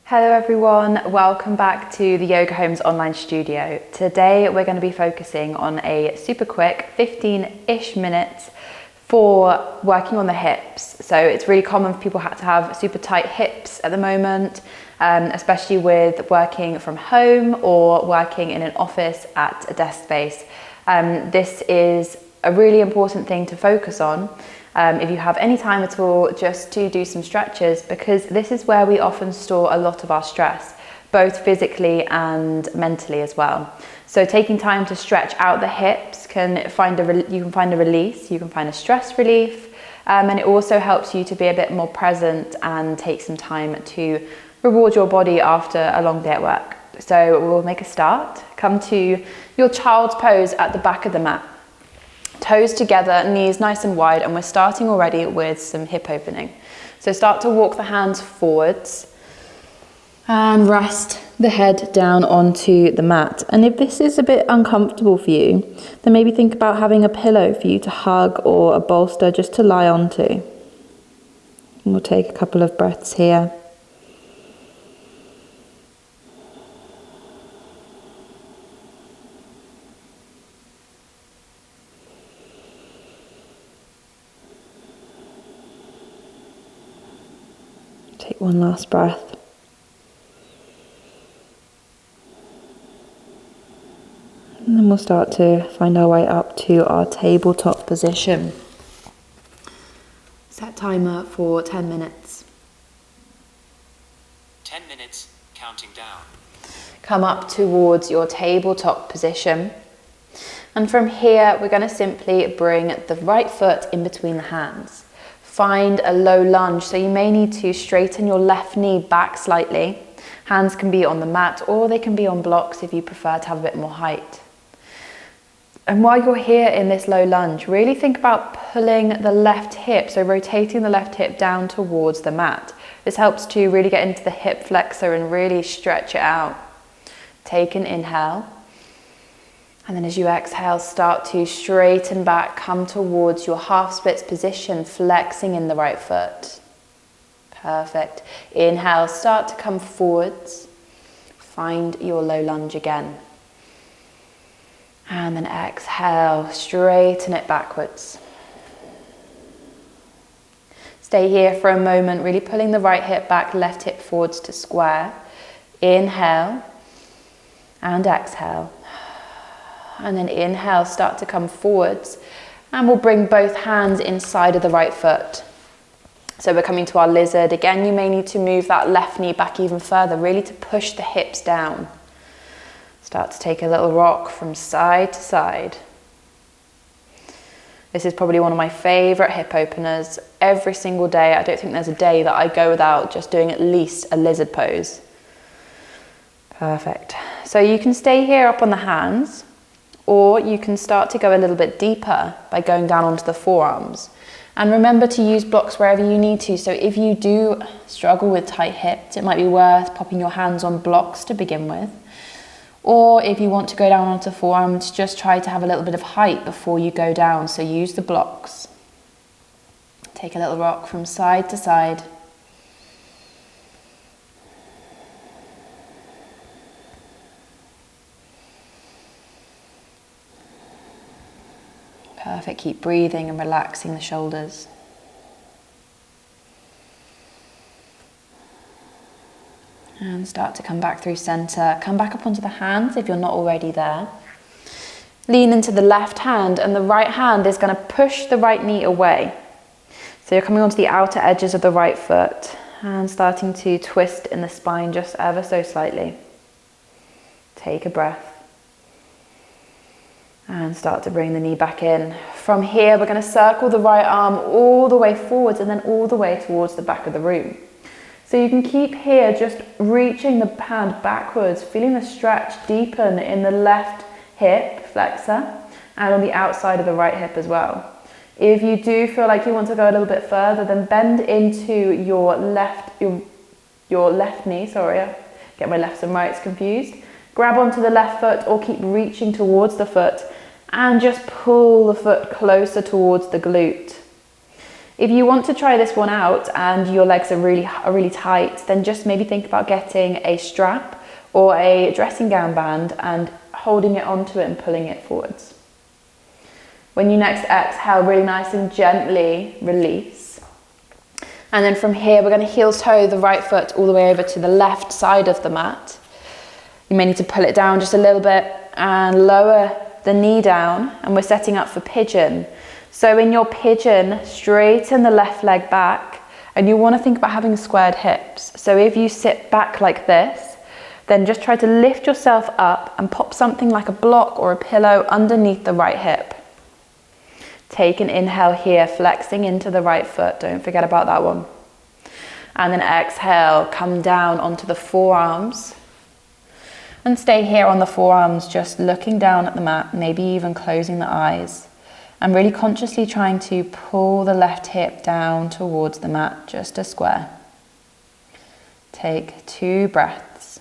Hello everyone, welcome back to the Yoga Homes online studio. Today we're going to be focusing on a super quick 15-ish minutes for working on the hips. So it's really common for people to have super tight hips at the moment, especially with working from home or working in an office at a desk space. This is a really important thing to focus on. If you have any time at all, just to do some stretches, because this is where we often store a lot of our stress, both physically and mentally as well. So taking time to stretch out the hips you can find a release, you can find a stress relief, and it also helps you to be a bit more present and take some time to reward your body after a long day at work. So we'll make a start. Come to your child's pose at the back of the mat. Toes together, knees nice and wide, and we're starting already with some hip opening. So start to walk the hands forwards and rest the head down onto the mat. And if this is a bit uncomfortable for you, then maybe think about having a pillow for you to hug or a bolster just to lie onto. And we'll take a couple of breaths here. Take one last breath. And then we'll start to find our way up to our tabletop position. Set timer for 10 minutes. 10 minutes, counting down. Come up towards your tabletop position. And from here, we're going to simply bring the right foot in between the hands. Find a low lunge, so you may need to straighten your left knee back slightly. Hands can be on the mat or they can be on blocks if you prefer to have a bit more height. And while you're here in this low lunge, really think about pulling the left hip, so rotating the left hip down towards the mat. This helps to really get into the hip flexor and really stretch it out. Take an inhale. And then as you exhale, start to straighten back, come towards your half splits position, flexing in the right foot. Perfect. Inhale, start to come forwards. Find your low lunge again. And then exhale, straighten it backwards. Stay here for a moment, really pulling the right hip back, left hip forwards to square. Inhale and exhale. And then inhale, start to come forwards, and we'll bring both hands inside of the right foot. So we're coming to our lizard. Again, you may need to move that left knee back even further, really to push the hips down. Start to take a little rock from side to side. This is probably one of my favorite hip openers. Every single day, I don't think there's a day that I go without just doing at least a lizard pose. Perfect. So you can stay here up on the hands, or you can start to go a little bit deeper by going down onto the forearms. And remember to use blocks wherever you need to. So if you do struggle with tight hips, it might be worth popping your hands on blocks to begin with. Or if you want to go down onto the forearms, just try to have a little bit of height before you go down. So use the blocks. Take a little rock from side to side. Perfect, keep breathing and relaxing the shoulders. And start to come back through center. Come back up onto the hands if you're not already there. Lean into the left hand, and the right hand is going to push the right knee away. So you're coming onto the outer edges of the right foot and starting to twist in the spine just ever so slightly. Take a breath. And start to bring the knee back in. From here, we're going to circle the right arm all the way forwards and then all the way towards the back of the room. So you can keep here, just reaching the hand backwards, feeling the stretch deepen in the left hip flexor and on the outside of the right hip as well. If you do feel like you want to go a little bit further, then bend into your left knee, sorry, I get my lefts and rights confused. Grab onto the left foot or keep reaching towards the foot and just pull the foot closer towards the glute. If you want to try this one out and your legs are really tight, then just maybe think about getting a strap or a dressing gown band and holding it onto it and pulling it forwards. When you next exhale, really nice and gently release. And then from here, we're going to heel toe the right foot all the way over to the left side of the mat. You may need to pull it down just a little bit and lower the knee down, and we're setting up for pigeon. So in your pigeon, straighten the left leg back, and you want to think about having squared hips. So if you sit back like this, then just try to lift yourself up and pop something like a block or a pillow underneath the right hip. Take an inhale here, flexing into the right foot. Don't forget about that one. And then exhale, come down onto the forearms. And stay here on the forearms, just looking down at the mat, maybe even closing the eyes. And really consciously trying to pull the left hip down towards the mat, just a square. Take 2 breaths.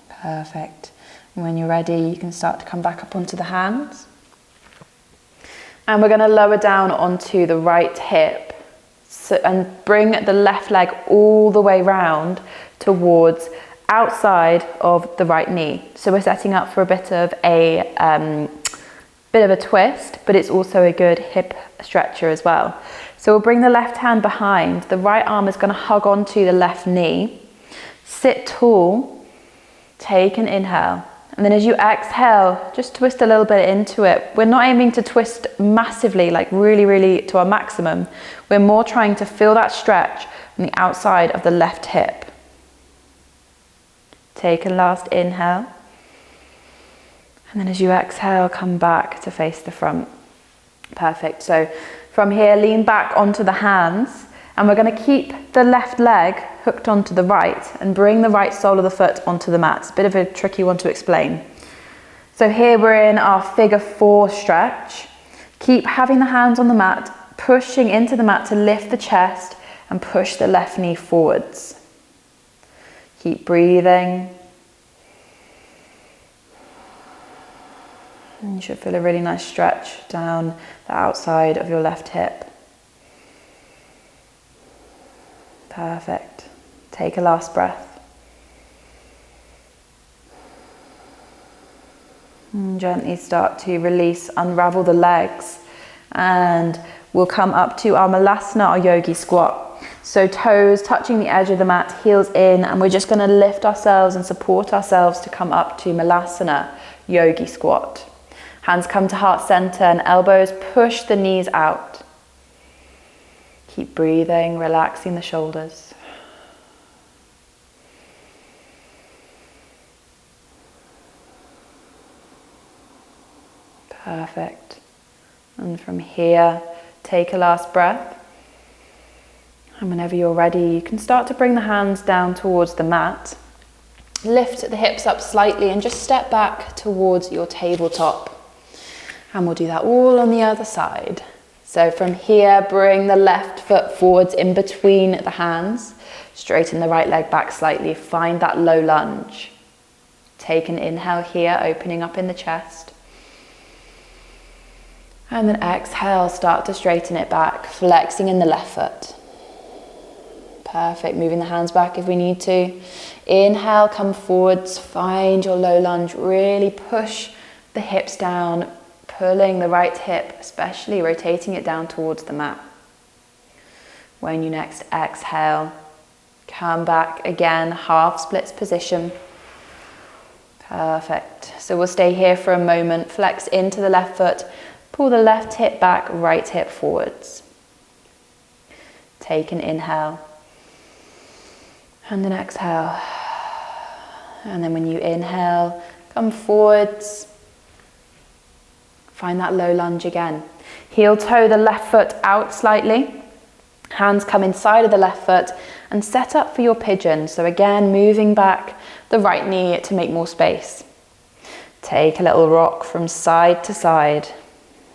Perfect. And when you're ready, you can start to come back up onto the hands. And we're going to lower down onto the right hip. And bring the left leg all the way round towards outside of the right knee. So we're setting up for a bit of a twist, but it's also a good hip stretcher as well. So we'll bring the left hand behind. The right arm is going to hug onto the left knee. Sit tall. Take an inhale. And then as you exhale, just twist a little bit into it. We're not aiming to twist massively, like really to our maximum. We're more trying to feel that stretch on the outside of the left hip. Take a last inhale. And then as you exhale, come back to face the front. Perfect. So from here, lean back onto the hands. And we're going to keep the left leg hooked onto the right and bring the right sole of the foot onto the mat. It's a bit of a tricky one to explain. So here we're in our figure 4 stretch. Keep having the hands on the mat, pushing into the mat to lift the chest and push the left knee forwards. Keep breathing. And you should feel a really nice stretch down the outside of your left hip. Perfect. Take a last breath. And gently start to release, unravel the legs. And we'll come up to our Malasana or yogi squat. So toes touching the edge of the mat, heels in, and we're just going to lift ourselves and support ourselves to come up to Malasana, yogi squat. Hands come to heart center and elbows push the knees out. Keep breathing, relaxing the shoulders. Perfect. And from here, take a last breath. And whenever you're ready, you can start to bring the hands down towards the mat. Lift the hips up slightly and just step back towards your tabletop. And we'll do that all on the other side. So from here, bring the left foot forwards in between the hands. Straighten the right leg back slightly. Find that low lunge. Take an inhale here, opening up in the chest. And then exhale, start to straighten it back, flexing in the left foot. Perfect, moving the hands back if we need to. Inhale, come forwards, find your low lunge. Really push the hips down, pulling the right hip, especially rotating it down towards the mat. When you next exhale, come back again, half splits position. Perfect. So we'll stay here for a moment, flex into the left foot, pull the left hip back, right hip forwards. Take an inhale and an exhale. And then when you inhale, come forwards. Find that low lunge again. Heel toe the left foot out slightly. Hands come inside of the left foot and set up for your pigeon. So again, moving back the right knee to make more space. Take a little rock from side to side.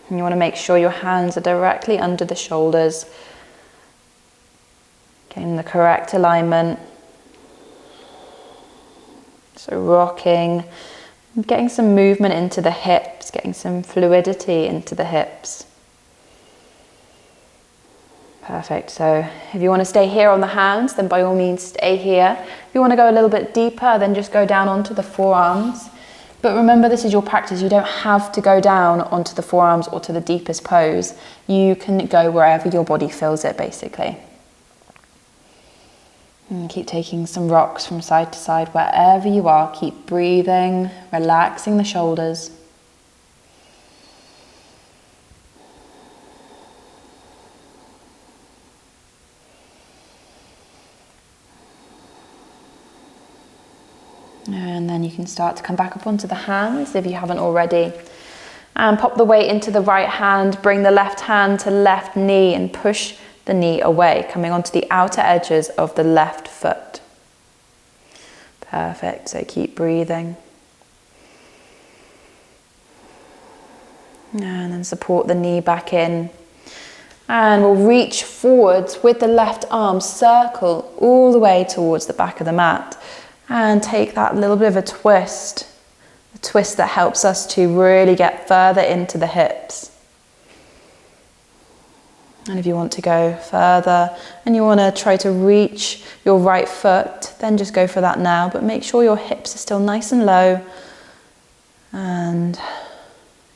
And you want to make sure your hands are directly under the shoulders. Getting the correct alignment. So rocking, getting some movement into the hips, getting some fluidity into the hips. Perfect. So if you want to stay here on the hands, then by all means stay here. If you want to go a little bit deeper, then just go down onto the forearms. But remember, this is your practice. You don't have to go down onto the forearms or to the deepest pose. You can go wherever your body feels it, basically. And keep taking some rocks from side to side wherever you are. Keep breathing, relaxing the shoulders. And then you can start to come back up onto the hands if you haven't already. And pop the weight into the right hand, bring the left hand to left knee and push the knee away, coming onto the outer edges of the left foot. Perfect, so keep breathing. And then support the knee back in. And we'll reach forwards with the left arm, circle all the way towards the back of the mat. And take that little bit of a twist that helps us to really get further into the hips. And if you want to go further and you want to try to reach your right foot, then just go for that now, but make sure your hips are still nice and low and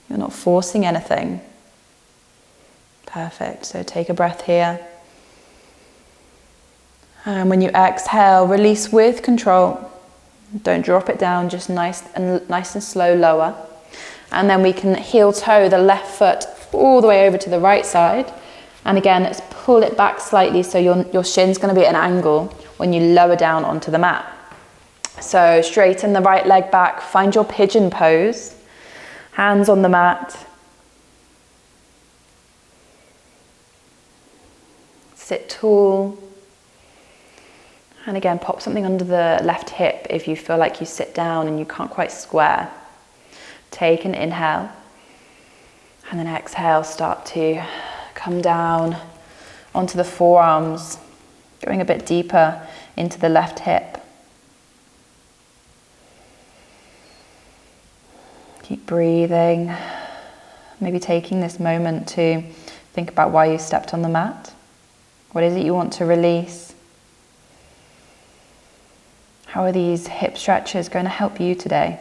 you're not forcing anything. Perfect, so take a breath here. And when you exhale, release with control. Don't drop it down, just nice and slow lower. And then we can heel toe the left foot all the way over to the right side. And again, let's pull it back slightly so your shin's going to be at an angle when you lower down onto the mat. So straighten the right leg back, find your pigeon pose, hands on the mat. Sit tall. And again, pop something under the left hip if you feel like you sit down and you can't quite square. Take an inhale. And then exhale, start to come down onto the forearms, going a bit deeper into the left hip. Keep breathing. Maybe taking this moment to think about why you stepped on the mat. What is it you want to release? How are these hip stretches going to help you today?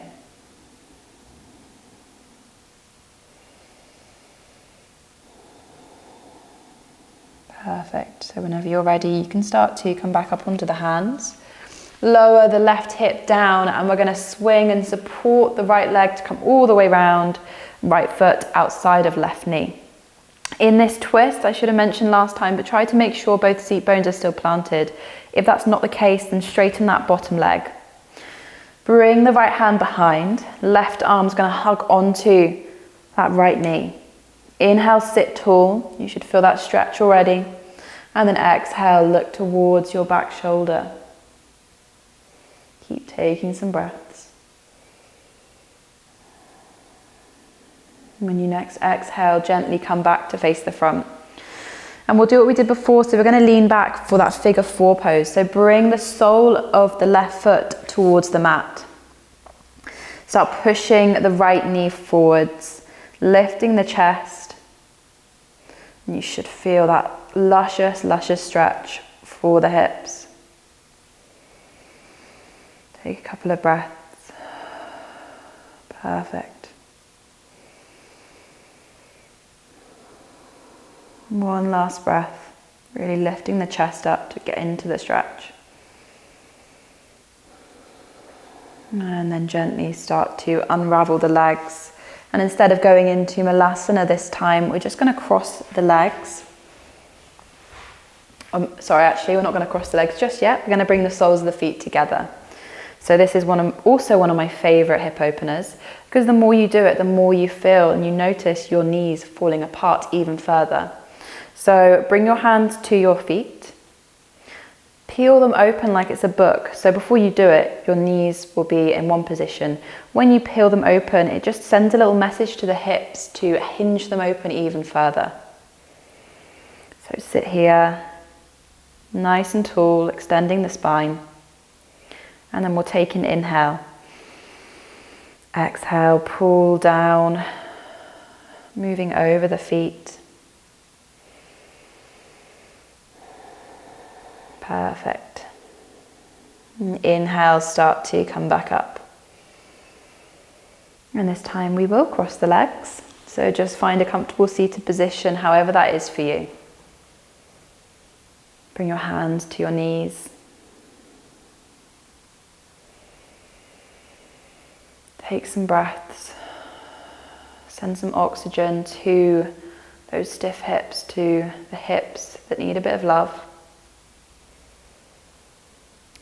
Perfect. So whenever you're ready, you can start to come back up onto the hands. Lower the left hip down and we're going to swing and support the right leg to come all the way round, right foot outside of left knee. In this twist, I should have mentioned last time, but try to make sure both seat bones are still planted. If that's not the case, then straighten that bottom leg. Bring the right hand behind, left arm's going to hug onto that right knee. Inhale, sit tall. You should feel that stretch already. And then exhale, look towards your back shoulder. Keep taking some breaths. When you next exhale, gently come back to face the front. And we'll do what we did before, so we're going to lean back for that figure four pose. So bring the sole of the left foot towards the mat. Start pushing the right knee forwards, lifting the chest. And you should feel that luscious, luscious stretch for the hips. Take a couple of breaths. Perfect. One last breath, really lifting the chest up to get into the stretch. And then gently start to unravel the legs. And instead of going into Malasana this time, we're just going to cross the legs. Sorry, actually, we're not going to cross the legs just yet. We're going to bring the soles of the feet together. So this is also one of my favorite hip openers, because the more you do it, the more you feel and you notice your knees falling apart even further. So bring your hands to your feet, peel them open like it's a book. So before you do it, your knees will be in one position. When you peel them open, it just sends a little message to the hips to hinge them open even further. So sit here, nice and tall, extending the spine. And then we'll take an inhale. Exhale, pull down, moving over the feet. Perfect. And inhale, start to come back up. And this time we will cross the legs. So just find a comfortable seated position, however that is for you. Bring your hands to your knees. Take some breaths. Send some oxygen to those stiff hips, to the hips that need a bit of love.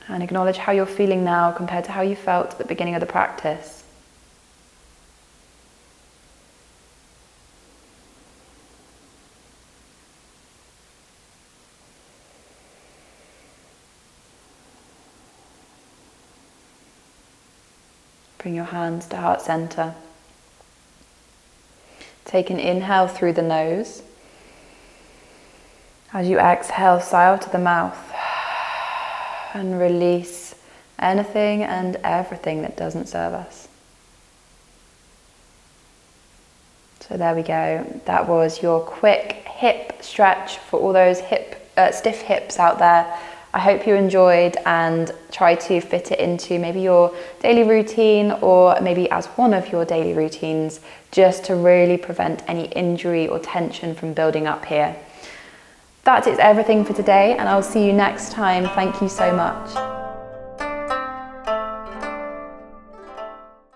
And acknowledge how you're feeling now compared to how you felt at the beginning of the practice. Bring your hands to heart center. Take an inhale through the nose. As you exhale, sigh out of the mouth. And release anything and everything that doesn't serve us. So there we go. That was your quick hip stretch for all those stiff hips out there. I hope you enjoyed, and try to fit it into maybe your daily routine, or maybe as one of your daily routines, just to really prevent any injury or tension from building up here. That is everything for today, and I'll see you next time. Thank you so much.